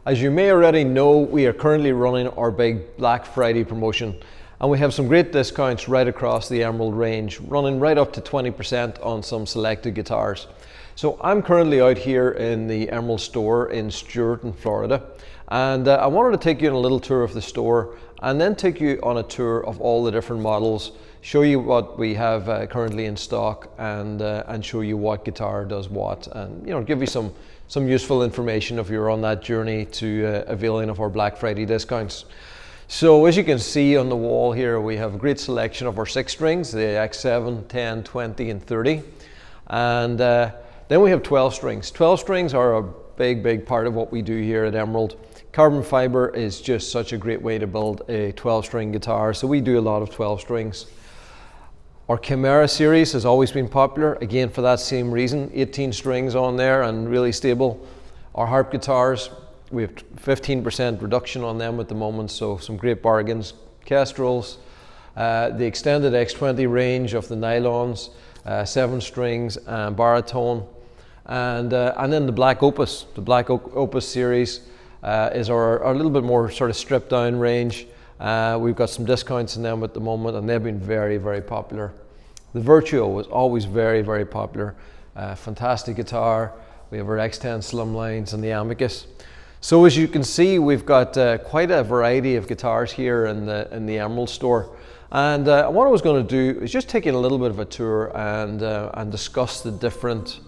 As you may already know, we are currently running our big Black Friday promotion, and we have some great discounts right across the Emerald range, running right up to 20% on some selected guitars. So I'm currently out here in the Emerald store in Stewart in Florida, and I wanted to take you on a little tour of the store and then take you on a tour of all the different models, show you what we have currently in stock, and show you what guitar does what, and give you some useful information if you're on that journey to availing of our Black Friday discounts. So as you can see on the wall here, we have a great selection of our 6 strings, the X7, 10, 20 and 30, and then we have 12 strings. 12 strings are a big part of what we do here at Emerald. Carbon fiber is just such a great way to build a 12-string guitar, so we do a lot of 12 strings. Our Chimera series has always been popular, again for that same reason, 18 strings on there and really stable. Our harp guitars, we have 15% reduction on them at the moment, so some great bargains. Kestrels, the extended X20 range of the nylons, 7 strings and baritone, and then the Black Opus. The Black Opus series is our little bit more sort of stripped down range. We've got some discounts in them at the moment, and they've been very popular. The Virtuo was always very popular. Fantastic guitar. We have our X10 slimlines and the Amicus. So as you can see, we've got quite a variety of guitars here in the Emerald store. And what I was going to do is just take you a little bit of a tour and discuss the different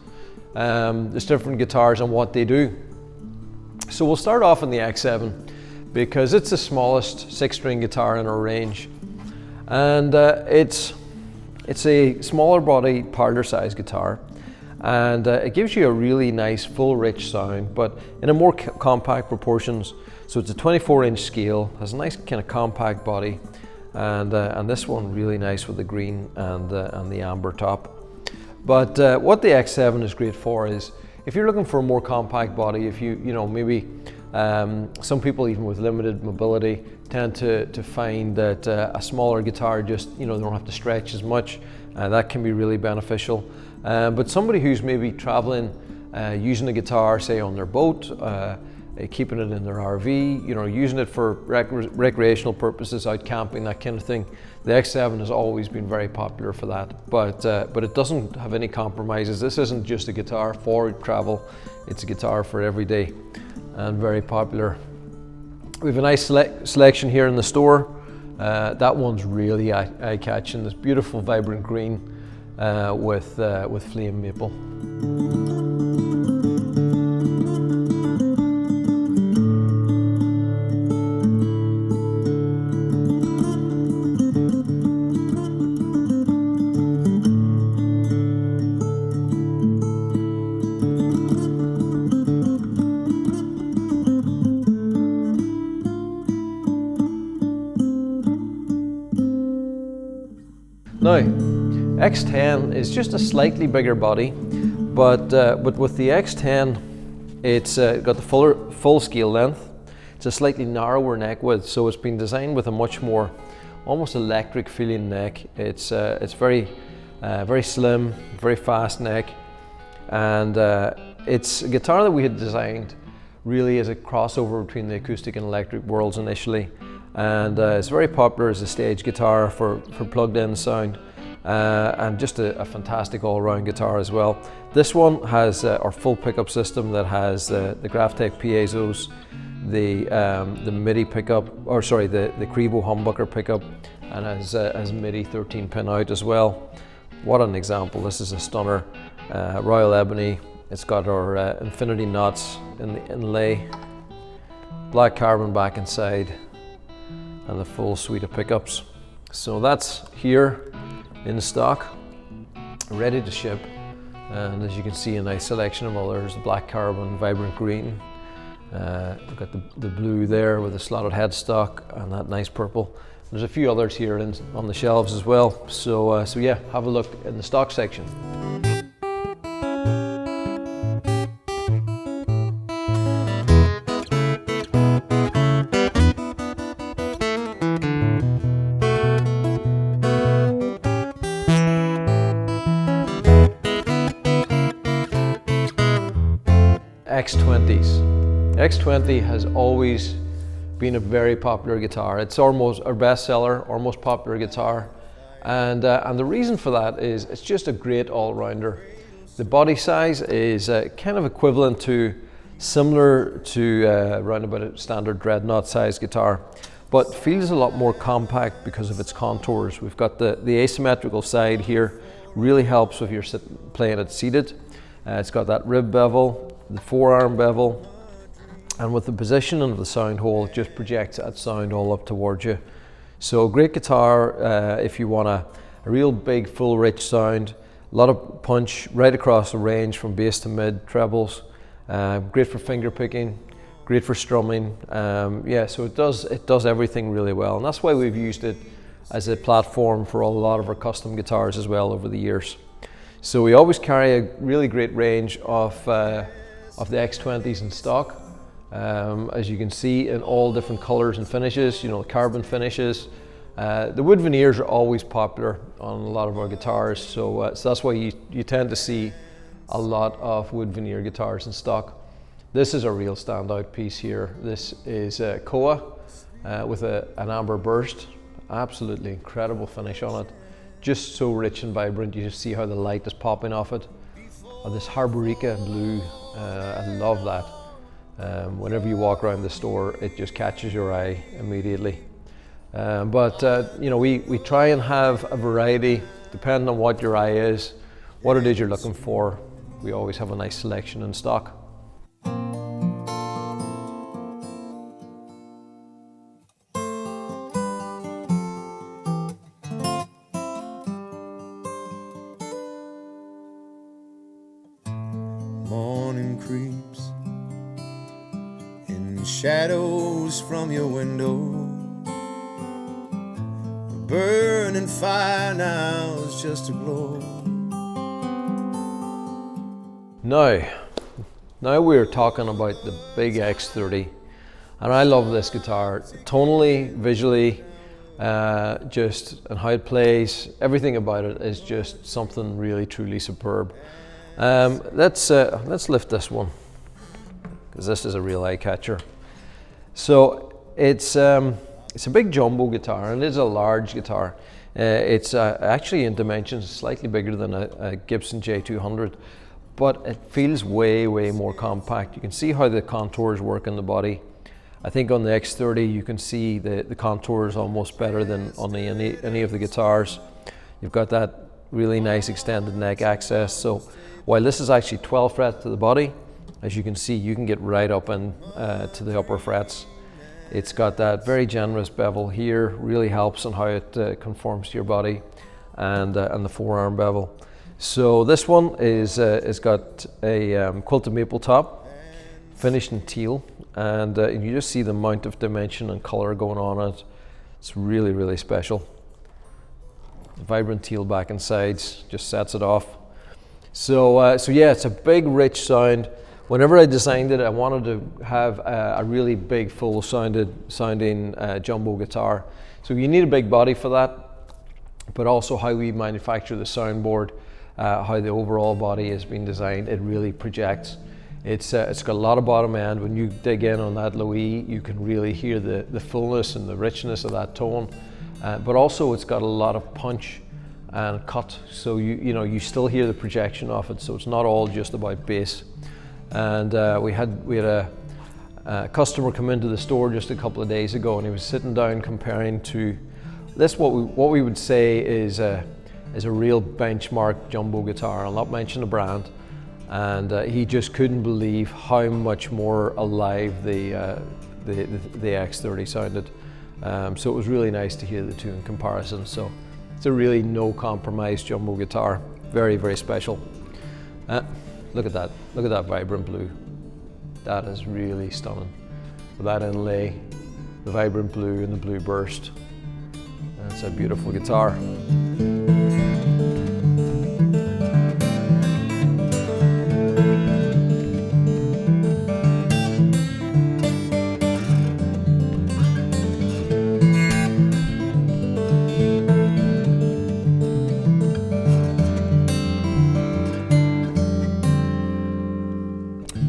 guitars and what they do. So we'll start off in the X7 because it's the smallest 6-string guitar in our range, and it's a smaller body parlor size guitar, and it gives you a really nice full rich sound, but in a more compact proportions. So it's a 24-inch scale, has a nice kind of compact body, and this one really nice with the green and the amber top. But what the X7 is great for is if you're looking for a more compact body, if maybe some people even with limited mobility tend to find that a smaller guitar just they don't have to stretch as much, that can be really beneficial. But somebody who's maybe traveling using a guitar, say on their boat, keeping it in their RV, using it for recreational purposes, out camping, that kind of thing, the X7 has always been very popular for that. But it doesn't have any compromises. This isn't just a guitar for travel, it's a guitar for every day, and very popular. We have a nice selection here in the store. That one's really eye-catching, this beautiful vibrant green with flame maple. Now, X10 is just a slightly bigger body, but with the X10, it's got the full scale length. It's a slightly narrower neck width, so it's been designed with a much more almost electric feeling neck. It's very slim, very fast neck, and it's a guitar that we had designed really as a crossover between the acoustic and electric worlds initially. And it's very popular as a stage guitar for plugged-in sound, and just a fantastic all-round guitar as well. This one has our full pickup system that has the Graphtec piezo's, the MIDI pickup, or sorry, the Crevo humbucker pickup, and has MIDI 13-pin out as well. What an example! This is a stunner, Royal Ebony. It's got our infinity knots in the inlay, black carbon back and side, and the full suite of pickups. So that's here in stock, ready to ship. And as you can see, a nice selection of others, black carbon, vibrant green. We've got the blue there with the slotted headstock and that nice purple. There's a few others here on the shelves as well. So yeah, have a look in the stock section. X20s. The X20 has always been a very popular guitar. It's almost our best seller, our most popular guitar. And the reason for that is it's just a great all-rounder. The body size is kind of equivalent to, similar to around about a standard dreadnought size guitar, but feels a lot more compact because of its contours. We've got the asymmetrical side here, really helps if you're playing it seated. It's got that rib bevel, the forearm bevel, and with the positioning of the sound hole, it just projects that sound all up towards you. So great guitar if you want a real big, full, rich sound. A lot of punch right across the range from bass to mid, trebles. Great for finger picking, great for strumming. Yeah, so it does everything really well, and that's why we've used it as a platform for a lot of our custom guitars as well over the years. So we always carry a really great range of the X20s in stock. As you can see, in all different colors and finishes, you know, carbon finishes. The wood veneers are always popular on a lot of our guitars, so that's why you tend to see a lot of wood veneer guitars in stock. This is a real standout piece here. This is Koa with an amber burst. Absolutely incredible finish on it. Just so rich and vibrant. You just see how the light is popping off it. Oh, this Harborica blue, I love that. Whenever you walk around the store, it just catches your eye immediately. You know, we try and have a variety depending on what your eye is, what it is you're looking for. We always have a nice selection in stock. Morning creeps in shadows from your window. The burning fire now is just a glow. Now we're talking about the big X30, and I love this guitar tonally, visually, and how it plays. Everything about it is just something really truly superb. Let's lift this one, because this is a real eye catcher. So it's a big jumbo guitar, and it is a large guitar. It's actually in dimensions slightly bigger than a Gibson J200, but it feels way more compact. You can see how the contours work in the body. I think on the X30 you can see the contours almost better than on any of the guitars. You've got that really nice extended neck access. So while this is actually 12 fret to the body, as you can see, you can get right up in to the upper frets. It's got that very generous bevel here, really helps on how it conforms to your body, and the forearm bevel. So this one is got a quilted maple top, finished in teal, and you just see the amount of dimension and color going on it. It's really special. The vibrant teal back and sides just sets it off. So yeah, it's a big, rich sound. Whenever I designed it, I wanted to have a really big, full sounding jumbo guitar. So you need a big body for that, but also how we manufacture the soundboard, how the overall body has been designed, it really projects. It's got a lot of bottom end. When you dig in on that low E, you can really hear the fullness and the richness of that tone. But also it's got a lot of punch and cut, so you still hear the projection of it, so it's not all just about bass. And we had a customer come into the store just a couple of days ago, and he was sitting down comparing to this, what we would say is a real benchmark jumbo guitar. I'll not mention the brand, and he just couldn't believe how much more alive the X30 sounded. So it was really nice to hear the two in comparison. So it's a really no compromise jumbo guitar, very special. Look at that vibrant blue. That is really stunning. With that inlay, the vibrant blue and the blue burst. That's a beautiful guitar.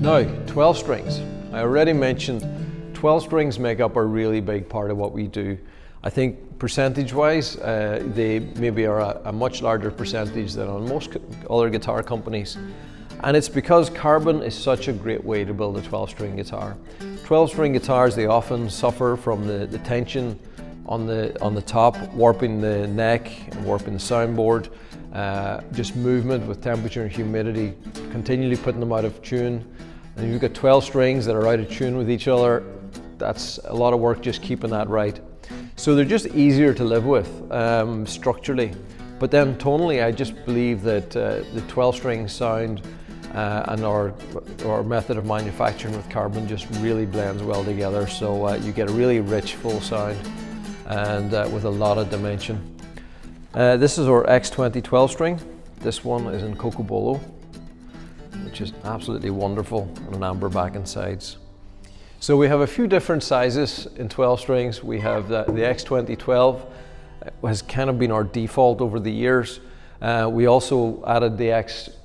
Now, 12 strings. I already mentioned 12 strings make up a really big part of what we do. I think percentage-wise, they maybe are a much larger percentage than on most other guitar companies. And it's because carbon is such a great way to build a 12-string guitar. 12-string guitars, they often suffer from the tension on the top, warping the neck and warping the soundboard. Just movement with temperature and humidity, continually putting them out of tune. And you've got 12 strings that are out of tune with each other. That's a lot of work just keeping that right. So they're just easier to live with structurally. But then tonally, I just believe that the 12-string sound and our method of manufacturing with carbon just really blends well together. So you get a really rich, full sound and with a lot of dimension. This is our X20 12-string. This one is in Cocobolo, which is absolutely wonderful, and an amber back and sides. So we have a few different sizes in 12 strings. We have the X20 12 has kind of been our default over the years. We also added the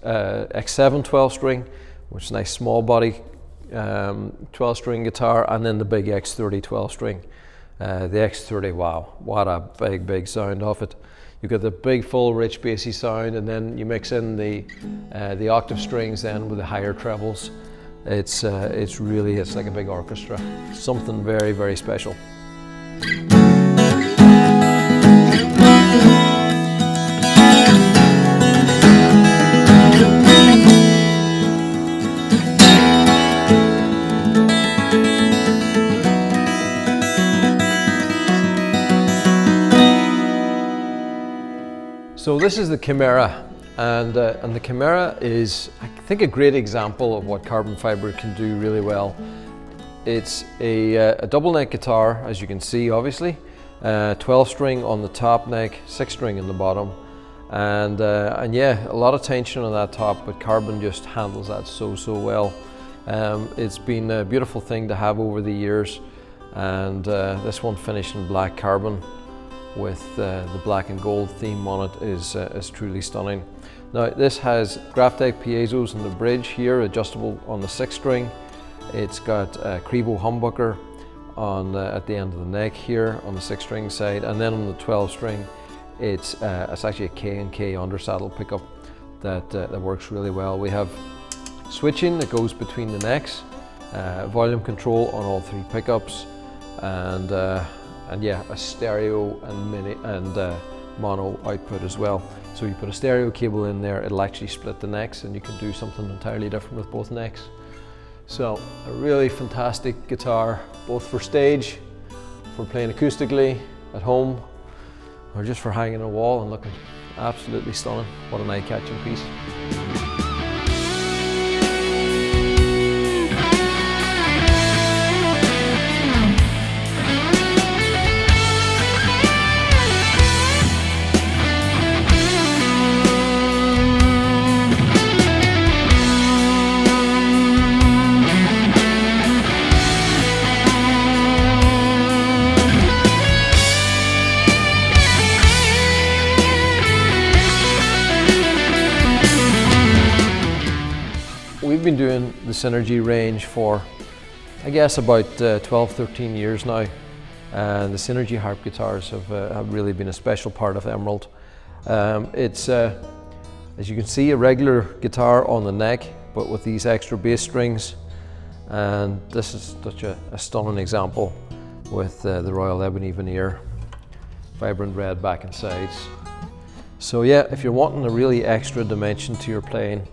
X7 12 string, which is a nice small body 12 string guitar, and then the big X30 12 string. The X30, wow, what a big sound off it. You've got the big, full, rich, bassy sound, and then you mix in the octave strings then with the higher trebles. It's like a big orchestra. Something very, very special. So this is the Chimera, and the Chimera is, I think, a great example of what carbon fiber can do really well. It's a double neck guitar, as you can see, obviously, 12 string on the top neck, 6 string in the bottom, and yeah, a lot of tension on that top, but carbon just handles that so well. It's been a beautiful thing to have over the years, and this one finished in black carbon with the black and gold theme on it is truly stunning. Now this has Graphtec piezos in the bridge here, adjustable on the 6 string. It's got a Crevo humbucker on at the end of the neck here on the 6 string side, and then on the 12 string it's actually a K&K undersaddle pickup that works really well. We have switching that goes between the necks, volume control on all 3 pickups, and yeah, a stereo and mini and mono output as well. So you put a stereo cable in there, it'll actually split the necks, and you can do something entirely different with both necks. So a really fantastic guitar, both for stage, for playing acoustically at home, or just for hanging on a wall and looking absolutely stunning. What an eye-catching piece. We've been doing the Synergy range for, I guess, about 12-13 years now, and the Synergy harp guitars have really been a special part of Emerald. It's, as you can see, a regular guitar on the neck, but with these extra bass strings, and this is such a stunning example with the Royal Ebony veneer, vibrant red back and sides. So yeah, if you're wanting a really extra dimension to your playing,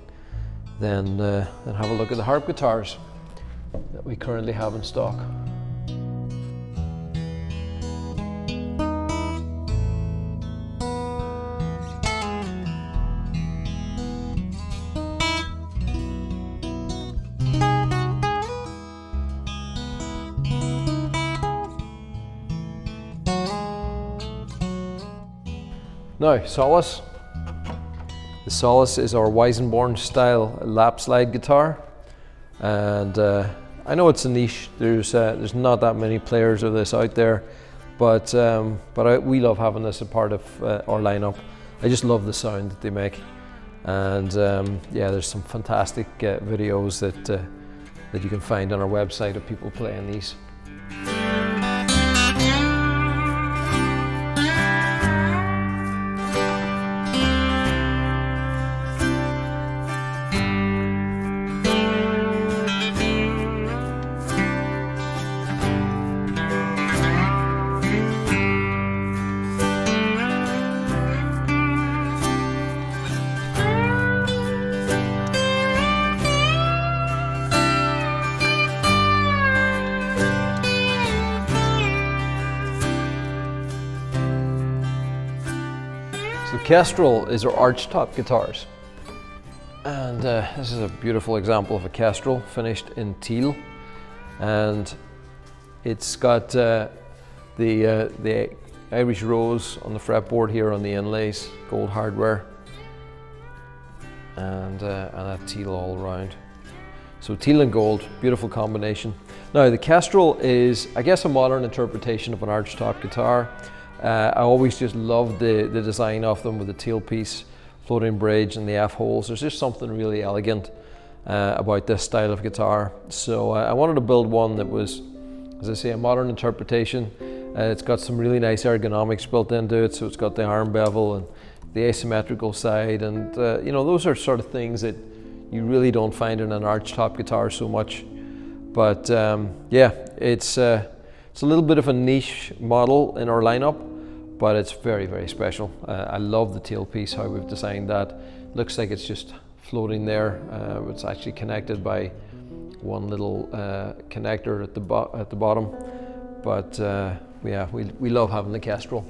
then have a look at the harp guitars that we currently have in stock. Now, Solace. The Solace is our Weisenborn style lap slide guitar, and I know it's a niche. There's not that many players of this out there, but we love having this a part of our lineup. I just love the sound that they make, and yeah, there's some fantastic videos that you can find on our website of people playing these. So Kestrel is our archtop guitars, and this is a beautiful example of a Kestrel finished in teal, and it's got the Irish rose on the fretboard here on the inlays, gold hardware, and that teal all around. So teal and gold, beautiful combination. Now the Kestrel is, I guess, a modern interpretation of an archtop guitar. I always just loved the design of them with the tailpiece, floating bridge and the F-holes. There's just something really elegant about this style of guitar. So I wanted to build one that was, as I say, a modern interpretation. It's got some really nice ergonomics built into it. So it's got the arm bevel and the asymmetrical side, and you know, those are sort of things that you really don't find in an archtop guitar so much. But yeah, it's a little bit of a niche model in our lineup, but it's very, very special. I love the tailpiece, how we've designed that. Looks like it's just floating there. It's actually connected by one little connector at the bottom. But yeah, we love having the Kestrel.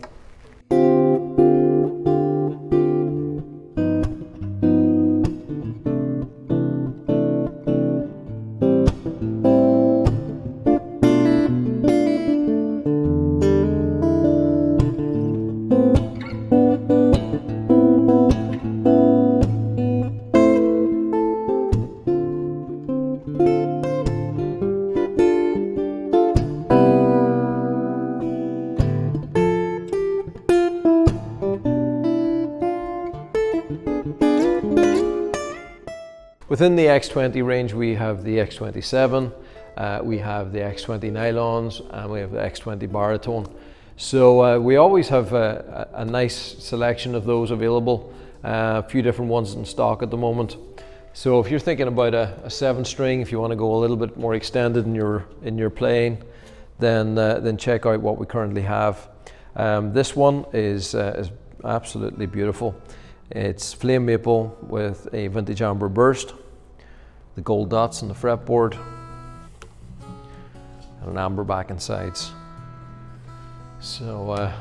Within the X20 range, we have the X27, we have the X20 nylons, and we have the X20 baritone. So we always have a nice selection of those available, a few different ones in stock at the moment. So if you're thinking about a 7-string, if you want to go a little bit more extended in your playing, then check out what we currently have. This one is absolutely beautiful. It's flame maple with a vintage amber burst, the gold dots on the fretboard, and an amber back and sides. So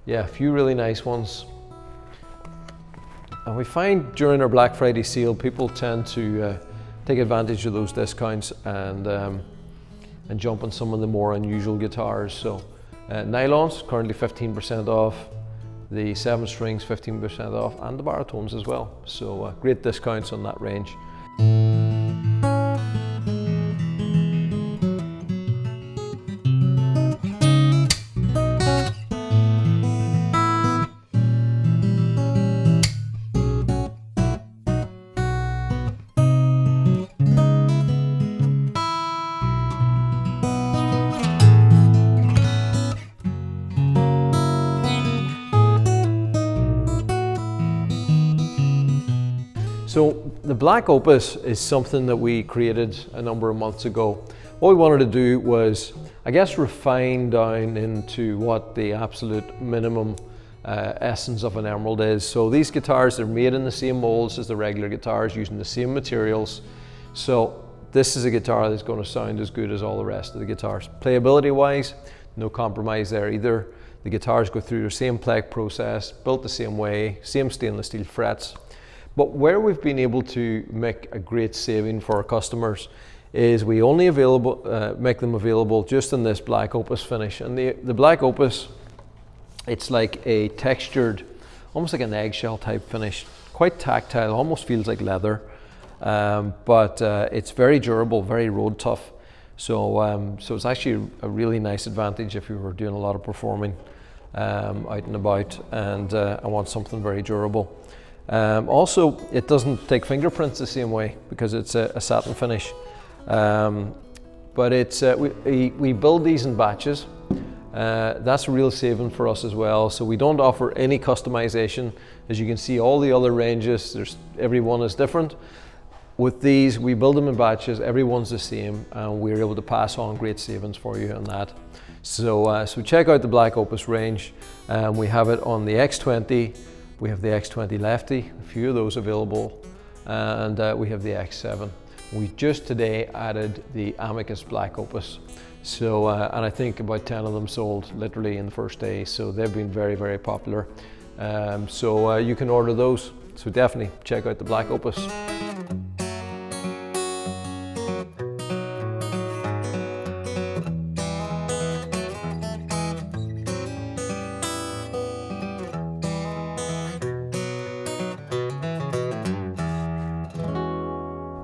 yeah, a few really nice ones. And we find during our Black Friday sale, people tend to take advantage of those discounts and jump on some of the more unusual guitars. So nylons currently 15% off. The 7-strings 15% off, and the baritones as well. So great discounts on that range. So the Black Opus is something that we created a number of months ago. What we wanted to do was, I guess, refine down into what the absolute minimum essence of an Emerald is. So these guitars are made in the same molds as the regular guitars, using the same materials. So this is a guitar that's going to sound as good as all the rest of the guitars. Playability wise, no compromise there either. The guitars go through the same plec process, built the same way, same stainless steel frets. But where we've been able to make a great saving for our customers is we only make them available just in this Black Opus finish. And the Black Opus, it's like a textured, almost like an eggshell type finish, quite tactile, almost feels like leather, but it's very durable, very road tough. So it's actually a really nice advantage if you were doing a lot of performing out and about and I want something very durable. Also, it doesn't take fingerprints the same way because it's a satin finish. But it's we build these in batches. That's a real saving for us as well. So we don't offer any customization. As you can see, all the other ranges, every one is different. With these, we build them in batches. Everyone's the same, and we're able to pass on great savings for you on that. So, so check out the Black Opus range. We have it on the X20. We have the X20 Lefty, a few of those available, and we have the X7. We just today added the Amicus Black Opus. So, and I think about 10 of them sold literally in the first day. So they've been very, very popular. So you can order those. So definitely check out the Black Opus.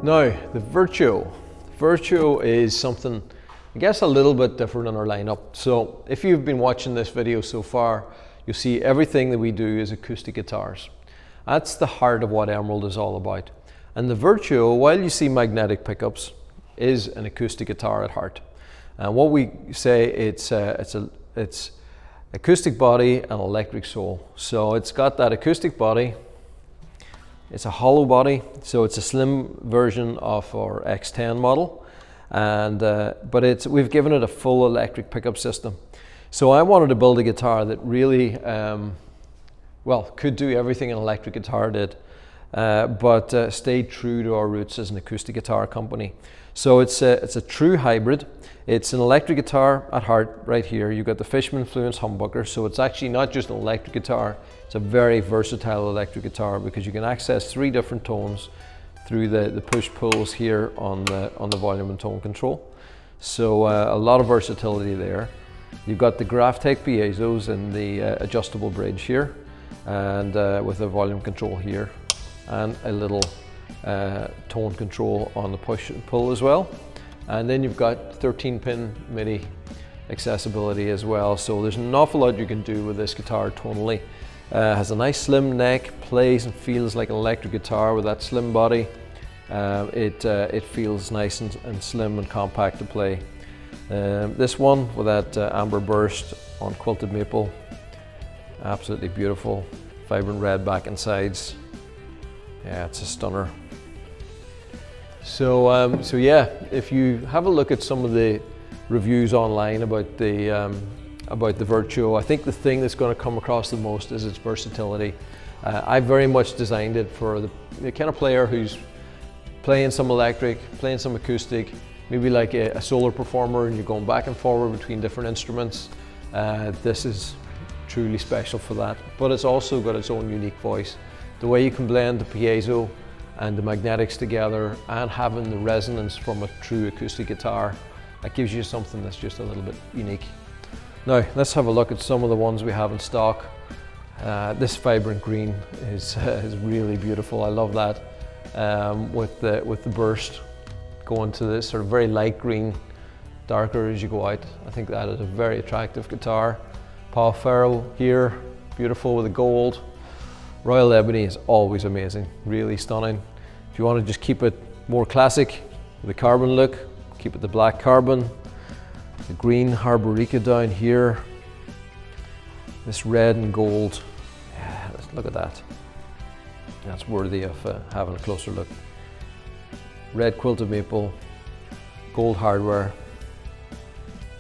Now, the Virtuo. Virtuo is something, I guess, a little bit different in our lineup. So if you've been watching this video so far, you'll see everything that we do is acoustic guitars. That's the heart of what Emerald is all about. And the Virtuo, while you see magnetic pickups, is an acoustic guitar at heart. And what we say, it's acoustic body and electric soul. So it's got that acoustic body. It's a hollow body, so it's a slim version of our X10 model, and but we've given it a full electric pickup system. So I wanted to build a guitar that really, well, could do everything an electric guitar did, but stayed true to our roots as an acoustic guitar company. So it's a true hybrid. It's an electric guitar at heart right here. You've got the Fishman Influence humbucker, so it's actually not just an electric guitar, it's a very versatile electric guitar because you can access 3 different tones through the push-pulls here on the volume and tone control. So a lot of versatility there. You've got the Graph-Tech piezos and the adjustable bridge here, and with the volume control here, and a little tone control on the push and pull as well. And then you've got 13-pin MIDI accessibility as well. So there's an awful lot you can do with this guitar tonally. Has a nice slim neck, plays and feels like an electric guitar with that slim body. It feels nice and slim and compact to play. This one with that amber burst on quilted maple, absolutely beautiful. Vibrant red back and sides. Yeah, it's a stunner. So, so yeah, if you have a look at some of the reviews online about the Virtuo, I think the thing that's going to come across the most is its versatility. I very much designed it for the kind of player who's playing some electric, playing some acoustic, maybe like a solo performer and you're going back and forward between different instruments. This is truly special for that, but it's also got its own unique voice. The way you can blend the piezo and the magnetics together and having the resonance from a true acoustic guitar, that gives you something that's just a little bit unique. Now, let's have a look at some of the ones we have in stock. This vibrant green is really beautiful. I love that, with the burst going to this sort of very light green, darker as you go out. I think that is a very attractive guitar. Paul Ferro here, beautiful with the gold. Royal Ebony is always amazing, really stunning. If you want to just keep it more classic with the carbon look, keep it the black carbon. The green Harborica down here. This red and gold, yeah, look at that. That's worthy of having a closer look. Red quilted maple, gold hardware,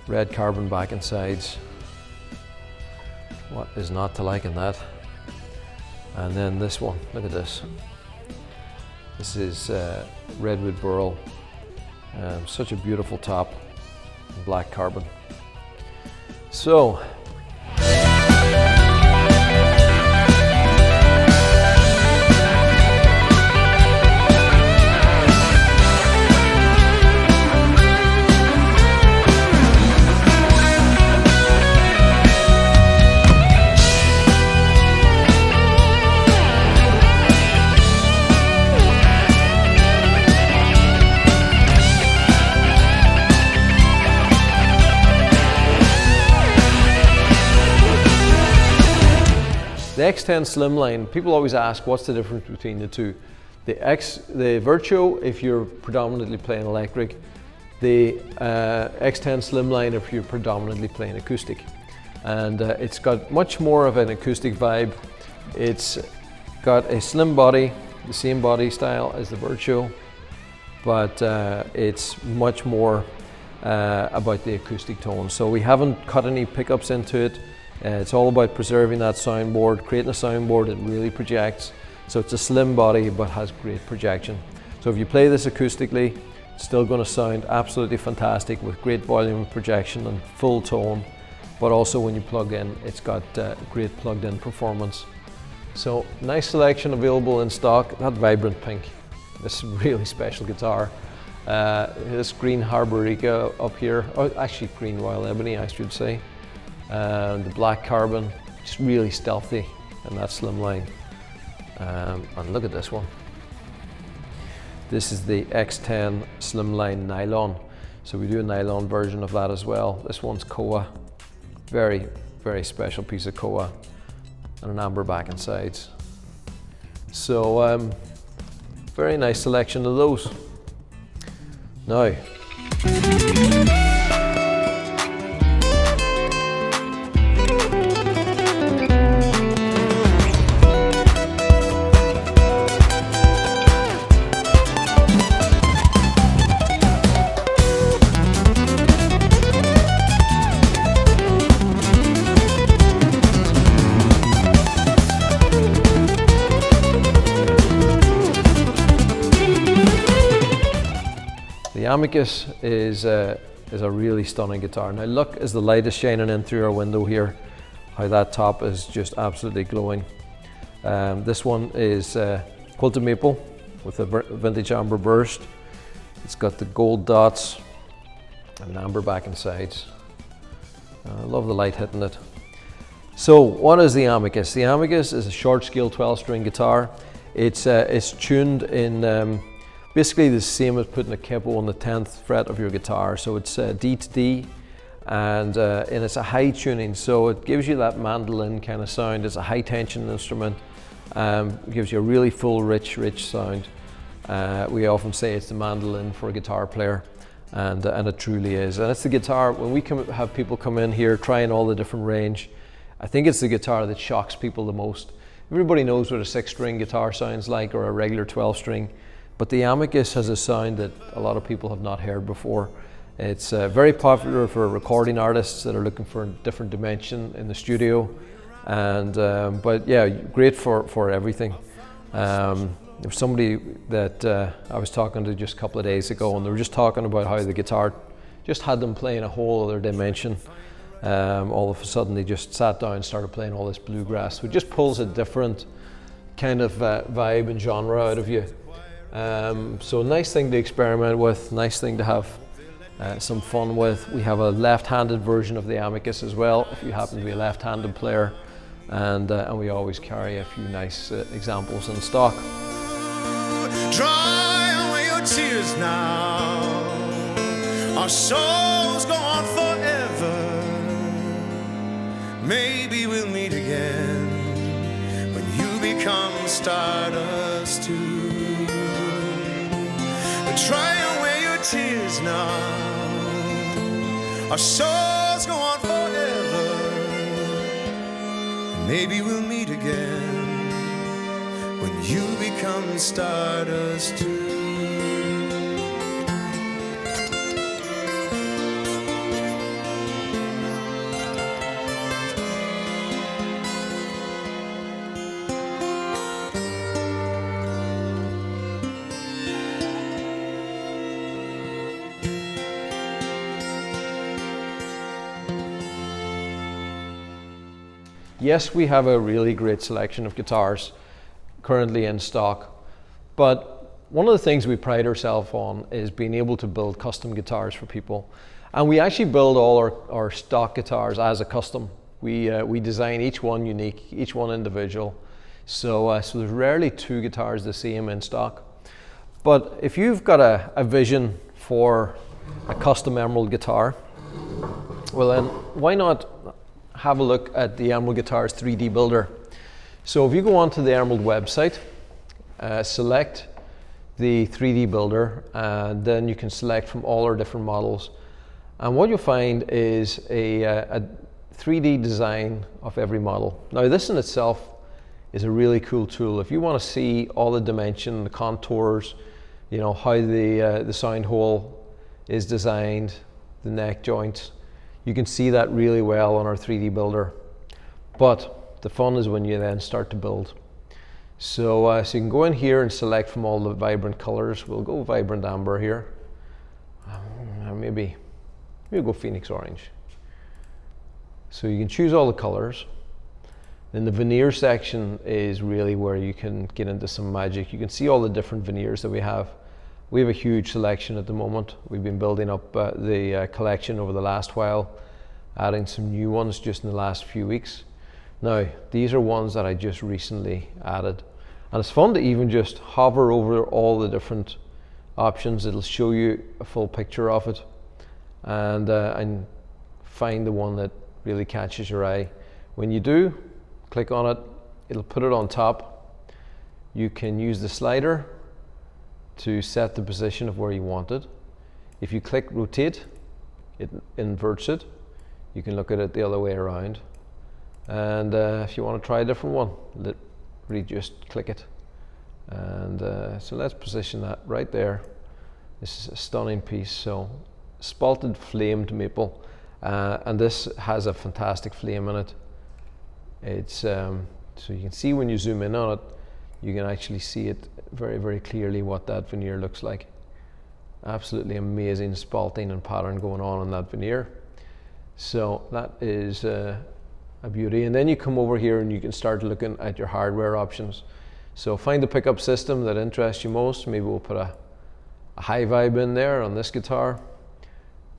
red carbon back and sides. What is not to like in that? And then this one, look at this. This is redwood burl, such a beautiful top, black carbon. So, The X10 Slimline, people always ask what's the difference between the two. The Virtuo if you're predominantly playing electric, the X10 Slimline if you're predominantly playing acoustic. And it's got much more of an acoustic vibe. It's got a slim body, the same body style as the Virtuo, but it's much more about the acoustic tone. So we haven't cut any pickups into it. It's all about preserving that soundboard, creating a soundboard that really projects. So it's a slim body but has great projection. So if you play this acoustically, it's still going to sound absolutely fantastic with great volume projection and full tone. But also when you plug in, it's got great plugged in performance. So nice selection available in stock. That vibrant pink, this really special guitar. This green Harborica up here, oh, actually green Royal Ebony I should say. The black carbon, just really stealthy in that Slimline. And look at this one. This is the X10 Slimline Nylon. So we do a nylon version of that as well. This one's Koa. Very, very special piece of Koa. And an amber back and sides. So very nice selection of those. Now, the Amicus is a really stunning guitar. Now look, as the light is shining in through our window here, how that top is just absolutely glowing. This one is quilted maple with a vintage amber burst. It's got the gold dots and an amber back and sides. I love the light hitting it. So what is the Amicus? The Amicus is a short scale 12-string guitar. It's tuned in basically the same as putting a capo on the 10th fret of your guitar. So it's D to D, and it's a high tuning, so it gives you that mandolin kind of sound. It's a high tension instrument, gives you a really full, rich sound. We often say it's the mandolin for a guitar player, and it truly is. And it's the guitar, when we have people come in here trying all the different range, I think it's the guitar that shocks people the most. Everybody knows what a 6-string guitar sounds like, or a regular 12-string. But the Amicus has a sound that a lot of people have not heard before. It's very popular for recording artists that are looking for a different dimension in the studio. And but yeah, great for everything. There was somebody that I was talking to just a couple of days ago, and they were just talking about how the guitar just had them playing a whole other dimension. All of a sudden they just sat down and started playing all this bluegrass, which just pulls a different kind of vibe and genre out of you. So nice thing to experiment with, nice thing to have some fun with. We have a left-handed version of the Amicus as well, if you happen to be a left-handed player, and we always carry a few nice examples in stock. Dry away your tears now, our souls go on forever. Maybe we'll meet again when you become stardust too. Dry away your tears now, our souls go on forever. Maybe we'll meet again when you become stardust too. Yes, we have a really great selection of guitars currently in stock, but one of the things we pride ourselves on is being able to build custom guitars for people. And we actually build all our stock guitars as a custom. We design each one unique, each one individual. So there's rarely two guitars the same in stock. But if you've got a vision for a custom Emerald guitar, well then why not have a look at the Emerald Guitars 3D Builder. So if you go onto the Emerald website, select the 3D builder, and then you can select from all our different models. And what you'll find is a 3D design of every model. Now this in itself is a really cool tool. If you want to see all the dimension, the contours, you know, how the sound hole is designed, the neck joints, you can see that really well on our 3D builder. But the fun is when you then start to build. So, so you can go in here and select from all the vibrant colors. We'll go vibrant amber here. Maybe we'll go Phoenix orange. So you can choose all the colors. Then the veneer section is really where you can get into some magic. You can see all the different veneers that we have. We have a huge selection at the moment. We've been building up the collection over the last while, adding some new ones just in the last few weeks. Now, these are ones that I just recently added. And it's fun to even just hover over all the different options. It'll show you a full picture of it, and find the one that really catches your eye. When you do, click on it, it'll put it on top. You can use the slider to set the position of where you want it. If you click rotate, it inverts it. You can look at it the other way around. And if you want to try a different one, literally just click it. And so let's position that right there. This is a stunning piece. So spalted flamed maple, and this has a fantastic flame in it. It's so you can see when you zoom in on it, you can actually see it very, very clearly what that veneer looks like. Absolutely amazing spalting and pattern going on in that veneer. So that is a beauty. And then you come over here and you can start looking at your hardware options. So find the pickup system that interests you most. Maybe we'll put a high vibe in there on this guitar.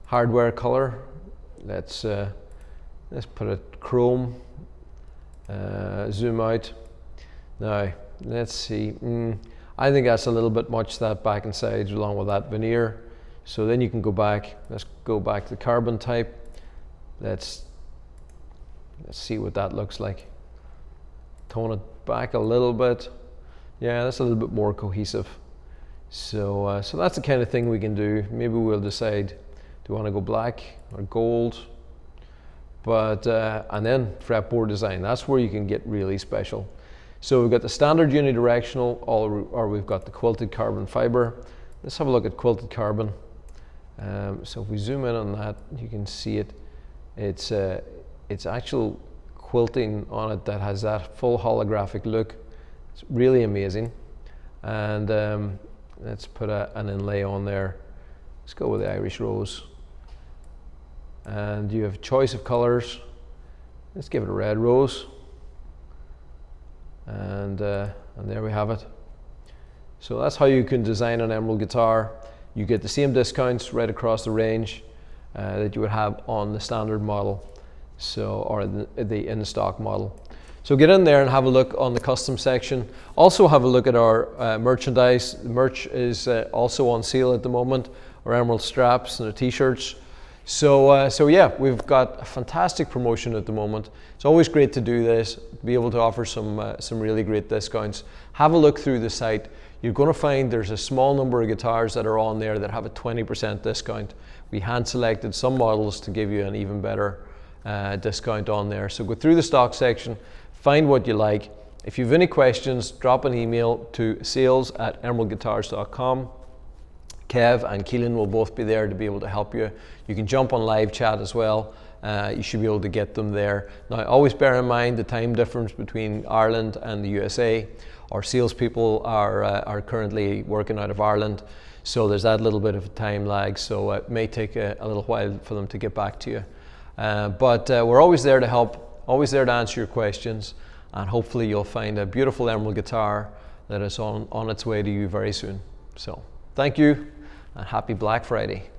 Hardware color, let's put a chrome. Zoom out. Now let's see, I think that's a little bit much, that back and sides along with that veneer. So then you can go back, let's go back to the carbon type. Let's see what that looks like. Tone it back a little bit. Yeah, that's a little bit more cohesive. So so that's the kind of thing we can do. Maybe we'll decide, do we want to go black or gold? But and then fretboard design, that's where you can get really special. So we've got the standard unidirectional, or we've got the quilted carbon fiber. Let's have a look at quilted carbon. So if we zoom in on that, you can see it. It's actual quilting on it that has that full holographic look. It's really amazing. And let's put an inlay on there. Let's go with the Irish rose. And you have choice of colors. Let's give it a red rose. And there we have it. So that's how you can design an Emerald guitar. You get the same discounts right across the range that you would have on the standard model, so, or the in-stock model. So get in there and have a look on the custom section. Also have a look at our merchandise. The merch is also on sale at the moment. Our Emerald straps and the t-shirts. So, so yeah, we've got a fantastic promotion at the moment. It's always great to do this, be able to offer some really great discounts. Have a look through the site. You're going to find there's a small number of guitars that are on there that have a 20% discount. We hand selected some models to give you an even better discount on there. So go through the stock section, find what you like. If you have any questions, drop an email to sales@emeraldguitars.com. Kev and Keelan will both be there to be able to help you. You can jump on live chat as well. You should be able to get them there. Now, always bear in mind the time difference between Ireland and the USA. Our salespeople are currently working out of Ireland, so there's that little bit of a time lag. So it may take a little while for them to get back to you. But we're always there to help, always there to answer your questions, and hopefully you'll find a beautiful Emerald guitar that is on its way to you very soon. So thank you, and happy Black Friday.